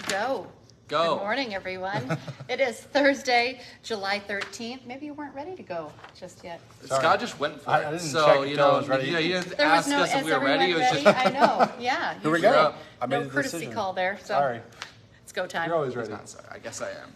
Go. Go. Good morning, everyone. It is Thursday, July 13th. Maybe you weren't ready to go just yet. Sorry. Scott just went for it. I didn't so, check you if I know, was ready. you didn't There was ask no, us if is we were ready. It everyone was ready? just, I know, yeah. Here we usually go. I made No the courtesy decision. call there, so Sorry. it's go time. You're always He's ready. not sorry. I guess I am.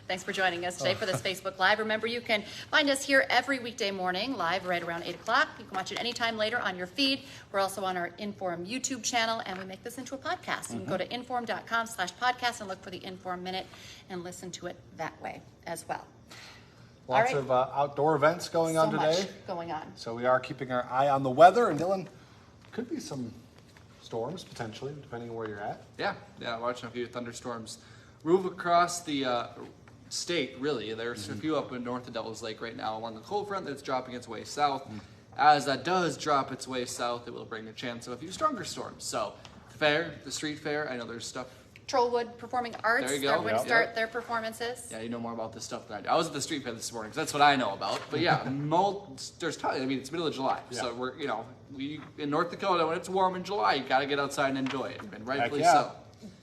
Thanks for joining us today for this Facebook Live. Remember, you can find us here every weekday morning, live right around 8 o'clock. You can watch it anytime later on your feed. We're also on our Inform YouTube channel, and we make this into a podcast. You can go to inform.com/podcast and look for the Inform Minute and listen to it that way as well. Lots All right. of outdoor events going on So today. much going on. So we are keeping our eye on the weather. And Dylan, could be some storms potentially, depending on where you're at. Yeah, watching a few thunderstorms move across the state, really. There's a few up in north of Devil's Lake right now along the cold front that's dropping its way south. As that does drop its way south, it will bring a chance of a few stronger storms. So, the street fair, I know there's stuff. Trollwood Performing Arts, There you go. they're going to Yep. start their performances. Yeah, you know more about this stuff than I do. I was at the street fair this morning, so that's what I know about. But yeah, there's tons. I mean, it's middle of July, so we're, we in North Dakota, when it's warm in July, you got to get outside and enjoy it, and rightfully yeah. so.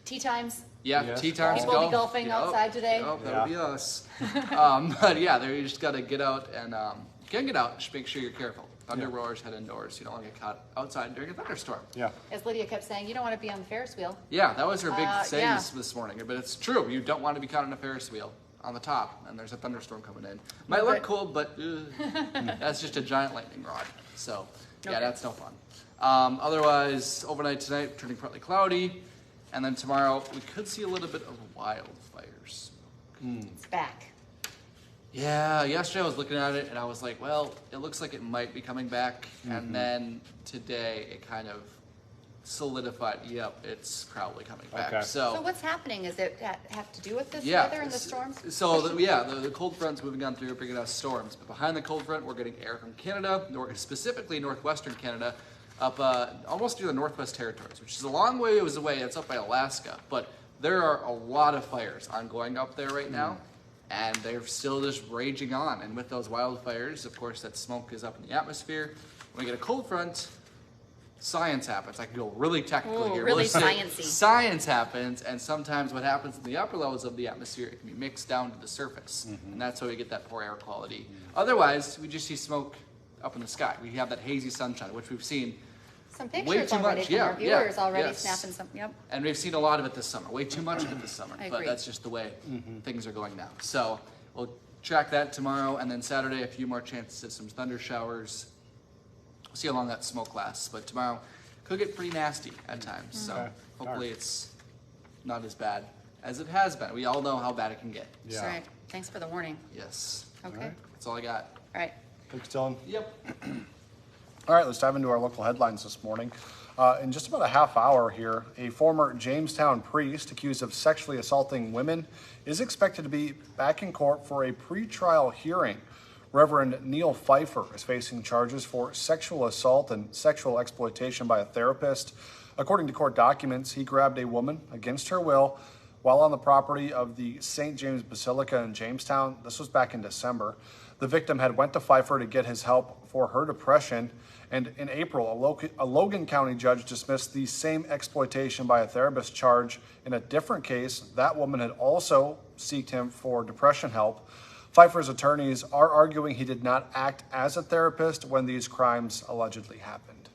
Tea times. Yeah, Yes. tea times People go. will be golfing outside today. Yep, that'll be us. But yeah, there you just got to get out and you can get out. Just make sure you're careful. Thunder roars, head indoors. You don't want to get caught outside during a thunderstorm. Yeah. As Lydia kept saying, you don't want to be on the Ferris wheel. Yeah, that was her big saying yeah. this morning. But it's true. You don't want to be caught on a Ferris wheel on the top, and there's a thunderstorm coming in. Might look cool, but that's just a giant lightning rod. So yeah, that's no fun. Otherwise, overnight tonight, turning partly cloudy. And then tomorrow, we could see a little bit of wildfires. It's back. Yeah, yesterday I was looking at it and I was like, well, it looks like it might be coming back. And then today it kind of solidified, yep, it's probably coming back. Okay. So what's happening? Is it have to do with this yeah, weather and the storms? So the cold front's moving on through, bringing us storms. But behind the cold front, we're getting air from Canada, specifically northwestern Canada, up almost near the Northwest Territories, which is a long way away. It's up by Alaska, but there are a lot of fires ongoing up there right now, and they're still just raging on. And with those wildfires, of course, that smoke is up in the atmosphere. When we get a cold front, science happens. I can go really technical here. Really Listen, sciencey. Science happens, and sometimes what happens in the upper levels of the atmosphere, it can be mixed down to the surface, and that's why we get that poor air quality. Otherwise, we just see smoke up in the sky. We have that hazy sunshine, which we've seen Some way pictures too already much. from our viewers already yes. snapping some. Yep. And we've seen a lot of it this summer. Way too much of it this summer. I But agree. that's just the way things are going now. So we'll track that tomorrow, and then Saturday a few more chances of some thunder showers. We'll see how long that smoke lasts. But tomorrow could get pretty nasty at times. So Okay. hopefully it's not as bad as it has been. We all know how bad it can get. That's right. Thanks for the warning. Yes. Okay. right. That's all I got. All right. Thanks, Dylan. Yep. All right, let's dive into our local headlines this morning. In just about a half hour here, a former Jamestown priest accused of sexually assaulting women is expected to be back in court for a pretrial hearing. Reverend Neil Pfeiffer is facing charges for sexual assault and sexual exploitation by a therapist. According to court documents, he grabbed a woman against her will while on the property of the St. James Basilica in Jamestown. This was back in December. The victim had went to Pfeiffer to get his help for her depression, and in April, a Logan County judge dismissed the same exploitation by a therapist charge. In a different case, that woman had also sought him for depression help. Pfeiffer's attorneys are arguing he did not act as a therapist when these crimes allegedly happened.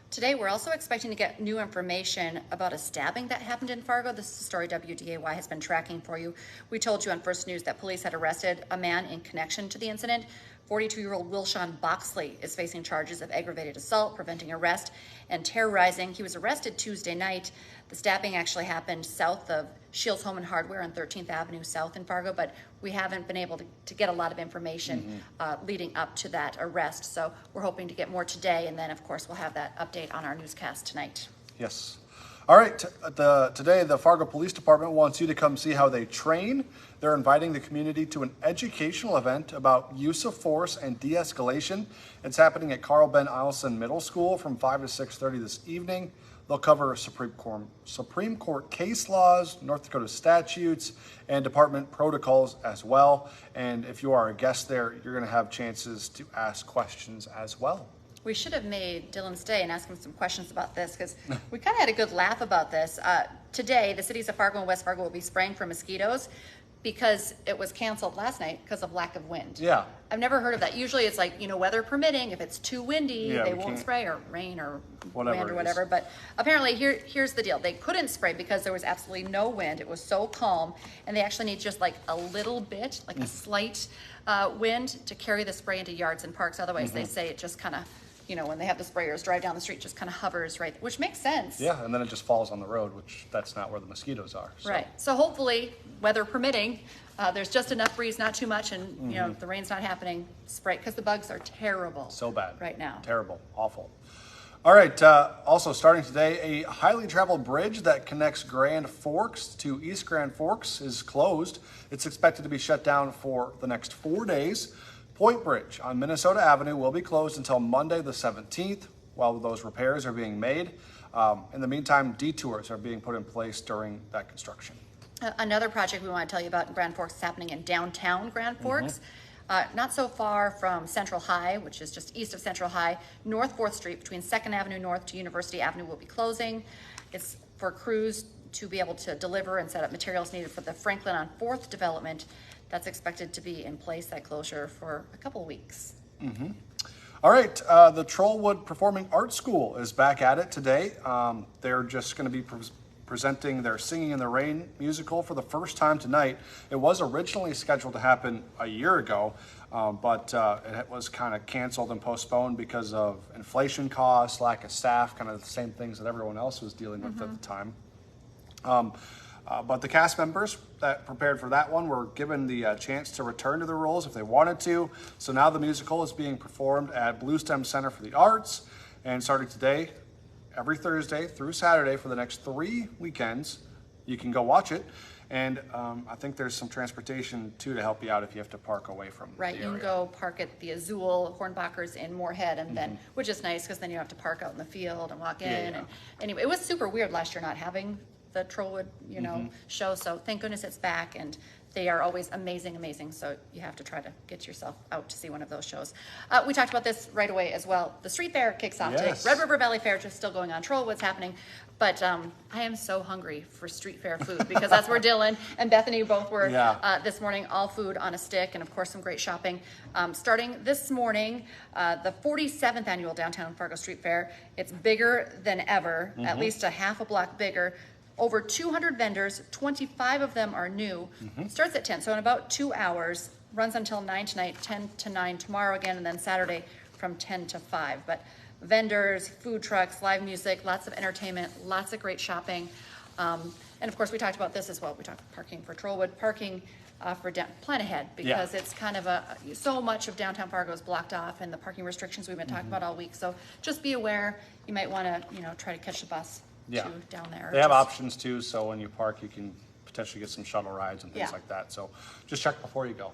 Today, we're also expecting to get new information about a stabbing that happened in Fargo. This is a story WDAY has been tracking for you. We told you on First News that police had arrested a man in connection to the incident. 42-year-old Wilshon Boxley is facing charges of aggravated assault, preventing arrest, and terrorizing. He was arrested Tuesday night. The stabbing actually happened south of Shields Home and Hardware on 13th Avenue South in Fargo, but we haven't been able to get a lot of information leading up to that arrest. So we're hoping to get more today, and then, of course, we'll have that update on our newscast tonight. Yes. All right, today the Fargo Police Department wants you to come see how they train. They're inviting the community to an educational event about use of force and de-escalation. It's happening at Carl Ben Eielson Middle School from 5 to 6:30 this evening. They'll cover Supreme Court case laws, North Dakota statutes, and department protocols as well. And if you are a guest there, you're going to have chances to ask questions as well. We should have made Dylan stay and ask him some questions about this because we kind of had a good laugh about this. today, the cities of Fargo and West Fargo will be spraying for mosquitoes because it was canceled last night because of lack of wind. Yeah. I've never heard of that. Usually it's like, weather permitting, if it's too windy, Yeah, they we won't can't- spray, or rain or Whatever wind it or is. whatever. But apparently here's the deal. They couldn't spray because there was absolutely no wind. It was so calm, and they actually need just like a little bit, like a slight wind to carry the spray into yards and parks. Otherwise, they say it just kind of, when they have the sprayers drive down the street, just kind of hovers right, which makes sense. Yeah, and then it just falls on the road, which that's not where the mosquitoes are. So. Right. So hopefully, weather permitting, there's just enough breeze, not too much, and if the rain's not happening, spray, because the bugs are terrible. So bad. Right now. Terrible. Awful. All right. Also starting today, a highly traveled bridge that connects Grand Forks to East Grand Forks is closed. It's expected to be shut down for the next 4 days. Point Bridge on Minnesota Avenue will be closed until Monday the 17th while those repairs are being made. In the meantime, detours are being put in place during that construction. Another project we want to tell you about in Grand Forks is happening in downtown Grand Forks. Not so far from Central High, which is just east of Central High. North 4th Street between 2nd Avenue North to University Avenue will be closing. It's for crews to be able to deliver and set up materials needed for the Franklin on 4th development. That's expected to be in place, that closure, for a couple of weeks. All right, the Trollwood Performing Arts School is back at it today. They're just going to be presenting their Singing in the Rain musical for the first time tonight. It was originally scheduled to happen a year ago, but it was kind of canceled and postponed because of inflation costs, lack of staff, kind of the same things that everyone else was dealing with at the time. But the cast members that prepared for that one were given the chance to return to their roles if they wanted to. So now the musical is being performed at Blue Stem Center for the Arts, and starting today, every Thursday through Saturday for the next 3 weekends, you can go watch it. And I think there's some transportation too to help you out if you have to park away from Right, the you can area. go park at the Azul Hornbachers in Moorhead, and then, which is nice because then you don't have to park out in the field and walk in. Yeah, yeah. And anyway, it was super weird last year not having the Trollwood, show. So thank goodness it's back, and they are always amazing. So you have to try to get yourself out to see one of those shows. We talked about this right away as well. The street fair kicks off Yes. today. Red River Valley Fair just still going on. Trollwood's happening. But I am so hungry for street fair food because that's where Dylan and Bethany both were this morning. All food on a stick, and of course some great shopping. Starting this morning, the 47th annual Downtown Fargo Street Fair. It's bigger than ever, at least a half a block bigger. Over 200 vendors, 25 of them are new. Starts at 10, so in about 2 hours. Runs until 9 tonight, 10 to 9 tomorrow again, and then Saturday from 10 to 5. But vendors, food trucks, live music, lots of entertainment, lots of great shopping. And of course, we talked about this as well. We talked parking for Trollwood, parking for plan ahead, because it's kind of so much of downtown Fargo is blocked off, and the parking restrictions we've been talking about all week. So just be aware. You might want to, try to catch the bus to down there. They have options too, so when you park, you can potentially get some shuttle rides and things like that. So just check before you go.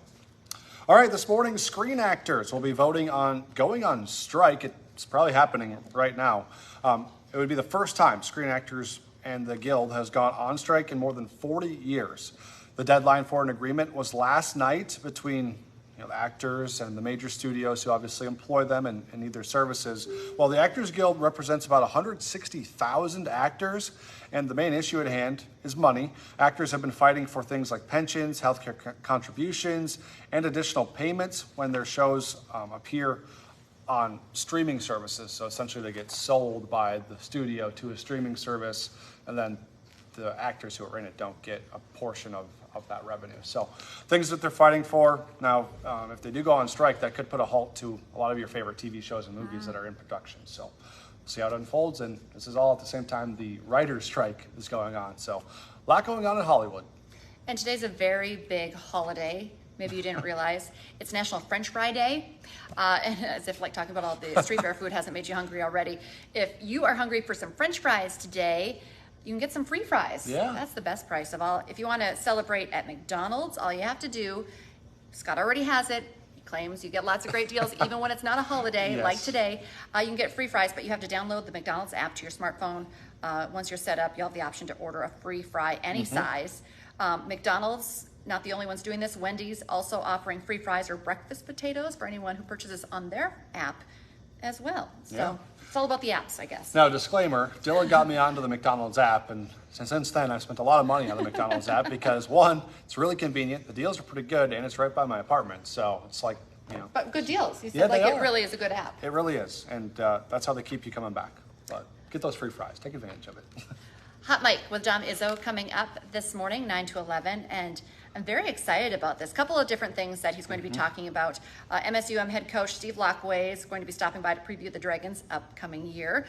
All right, this morning, Screen Actors will be going on strike. It's probably happening right now. It would be the first time Screen Actors and the Guild has gone on strike in more than 40 years. The deadline for an agreement was last night between the actors and the major studios who obviously employ them and need their services. Well, the Actors Guild represents about 160,000 actors, and the main issue at hand is money. Actors have been fighting for things like pensions, healthcare contributions, and additional payments when their shows appear on streaming services. So essentially they get sold by the studio to a streaming service, and then the actors who are in it don't get a portion of that revenue. So things that they're fighting for. Now, if they do go on strike, that could put a halt to a lot of your favorite TV shows and movies that are in production. So we'll see how it unfolds. And this is all at the same time the writer's strike is going on. So a lot going on in Hollywood. And today's a very big holiday. Maybe you didn't realize. It's National French Fry Day. And as if talking about all the street fair food hasn't made you hungry already. If you are hungry for some French fries today, you can get some free fries. Yeah. That's the best price of all. If you want to celebrate at McDonald's, all you have to do, Scott already has it. He claims you get lots of great deals even when it's not a holiday like today. You can get free fries, but you have to download the McDonald's app to your smartphone. Once you're set up, you'll have the option to order a free fry any size. McDonald's, not the only ones doing this. Wendy's also offering free fries or breakfast potatoes for anyone who purchases on their app as well. So Yeah. it's all about the apps, I guess. Now, disclaimer, Dylan got me onto the McDonald's app, and since then I've spent a lot of money on the McDonald's app because, one, it's really convenient, the deals are pretty good, and it's right by my apartment. So it's like, you know, But good deals. You said Yeah, they it are. really is a good app. it really is. And that's how they keep you coming back. But get those free fries. Take advantage of it. Hot Mike with Dom Izzo coming up this morning, 9 to 11, and I'm very excited about this. Couple of different things that he's going to be talking about. MSUM head coach Steve Lockway is going to be stopping by to preview the Dragons' upcoming year,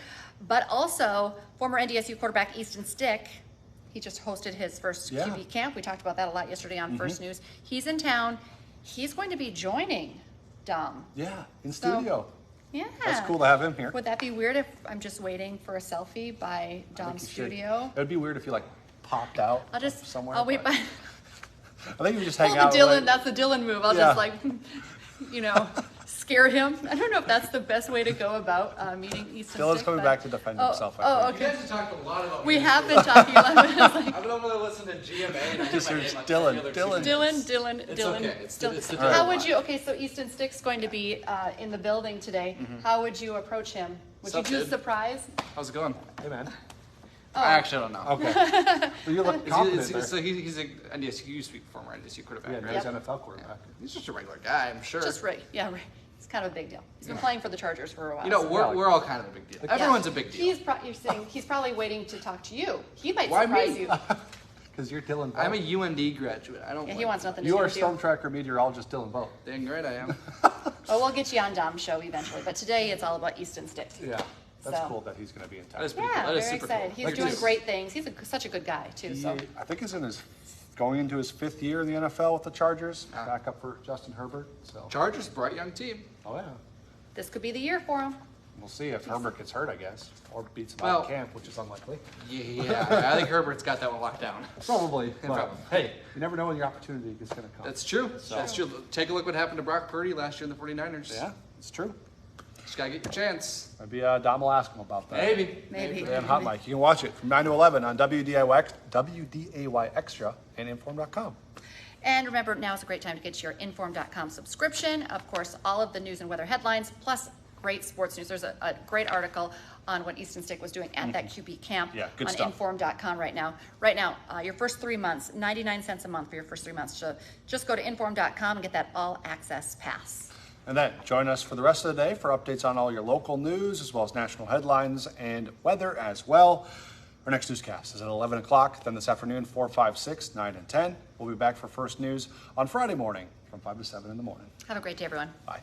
but also former NDSU quarterback Easton Stick. He just hosted his first Yeah. QB camp. We talked about that a lot yesterday on First News. He's in town. He's going to be joining Dom. Yeah, in So- studio. Yeah. That's cool to have him here. Would that be weird if I'm just waiting for a selfie by I think Dom's you should. studio? It would be weird if you like popped out I'll just, somewhere. I'll wait but by, I think you just hang pull out. the Dylan, like- that's the Dylan move. I'll Yeah. just like, scare him. I don't know if that's the best way to go about meeting Easton Dylan's Stick, coming but- back to defend himself, I Oh, think. You okay. guys have talked a lot about We me. have been talking a lot about like, I've been over there listening to GMA and I Just hit my hears name like Dylan, every other Dylan. 2 minutes. Dylan. It's okay. It's the How Dylan would line. you, okay, so Easton Stick's going to be in the building today. How would you approach him? Would you Sup, do a dude? surprise? How's it going? Hey, man. I actually don't know. Okay. Well, you look confident there. So he's a NDSU, he used to be former NDSU quarterback, Yeah, right? he's Yep. NFL quarterback. He's just a regular guy, I'm sure. Just right, yeah, right. It's kind of a big deal. He's been playing for the Chargers for a while. You know, so- we're all kind of a big deal. Yeah. Everyone's a big deal. You're saying he's probably waiting to talk to you. He might Why surprise me? you. Because you're Dylan Vogt. I'm a UND graduate. I don't. Yeah, he like wants nothing to You do are with you. storm tracker meteorologist Dylan Vogt. Dang right I am. Oh, we'll get you on Dom's show eventually, but today it's all about Easton Stick. Yeah. That's So- cool that he's going to be in town. That is pretty Yeah, cool. That is very super excited. cool. He's Like doing this. great things. He's such a good guy too. He, So I think he's going into his 5th year in the NFL with the Chargers. Ah. Back up for Justin Herbert. So. Chargers, bright young team. Oh yeah. this could be the year for him. We'll see if Herbert gets hurt, I guess, or beats him out Well- of camp, which is unlikely. Yeah, I think Herbert's got that one locked down. Probably. But probably. hey, you never know when your opportunity is going to come. That's true. That's true. Take a look what happened to Brock Purdy last year in the 49ers. Yeah, it's true. Just gotta get your chance. Maybe Dom will ask him about that. Maybe. Today on Hot Mic. You can watch it from 9 to 11 on WDAY Extra and Inform.com. And remember, now is a great time to get your Inform.com subscription. Of course, all of the news and weather headlines, plus great sports news. There's a great article on what Easton Stick was doing at that QB camp Yeah, good on stuff. Inform.com right now. Right now, your first 3 months, 99 cents a month for your first 3 months. So just go to Inform.com and get that all-access pass. And then join us for the rest of the day for updates on all your local news, as well as national headlines and weather as well. Our next newscast is at 11 o'clock. Then this afternoon, 4, 5, 6, 9, and 10. We'll be back for First News on Friday morning from 5 to 7 in the morning. Have a great day, everyone. Bye.